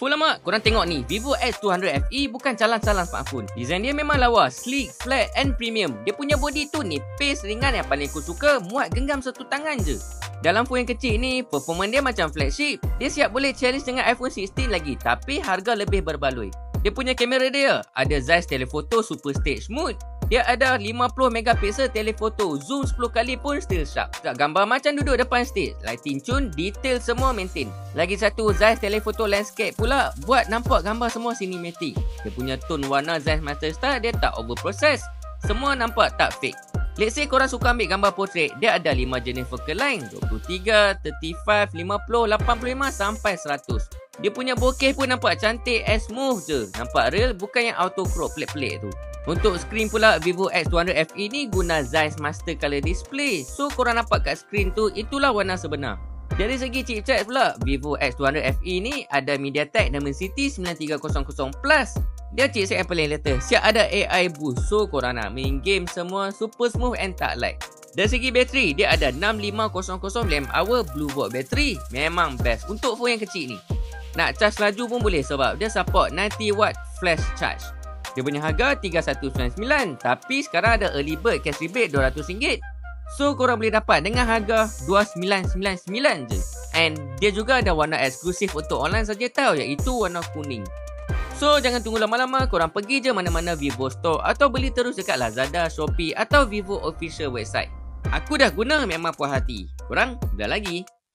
Full lama, korang tengok ni, Vivo X200 FE bukan calang-calang smartphone. Design dia memang lawa, sleek, flat and premium. Dia punya body tu nipis, ringan, yang paling aku suka, muat genggam satu tangan je. Dalam phone yang kecil ni, performance dia macam flagship. Dia siap boleh challenge dengan iPhone 16 lagi, tapi harga lebih berbaloi. Dia punya kamera dia, ada Zeiss Telephoto Super Stage Mode. Dia ada 50 megapiksel telefoto, zoom 10 kali pun still sharp. Tak gambar macam duduk depan stage. Lighting cun, detail semua maintain. Lagi satu Zeiss Telephoto Landscape pula, buat nampak gambar semua cinematic. Dia punya tone warna Zeiss Master Star, dia tak overprocess. Semua nampak tak fake. Let's say korang suka ambil gambar portrait, dia ada 5 jenis focal length, 23, 35, 50, 85 sampai 100. Dia punya bokeh pun nampak cantik and smooth je. Nampak real, bukan yang auto crop pelik-pelik tu. Untuk skrin pula, Vivo X200 FE ni guna Zeiss Master Color Display. So korang nampak kat skrin tu, itulah warna sebenar. Dari segi chipset pula, Vivo X200 FE ni ada MediaTek Dimensity 9300 Plus. Dia chipset yang paling latest, siap ada AI boost. So korang nak main game semua super smooth and tak lag. Dari segi bateri, dia ada 6500 mAh Blue Volt bateri. Memang best untuk phone yang kecil ni. Nak charge laju pun boleh sebab dia support 90 watt flash charge. Dia punya harga 3199, tapi sekarang ada early bird cash rebate RM200. So korang boleh dapat dengan harga 2999 je. And dia juga ada warna eksklusif untuk online saja tau, iaitu warna kuning. So jangan tunggu lama-lama, korang pergi je mana-mana Vivo Store atau beli terus dekat Lazada, Shopee atau Vivo official website. Aku dah guna memang puas hati. Korang dah lagi?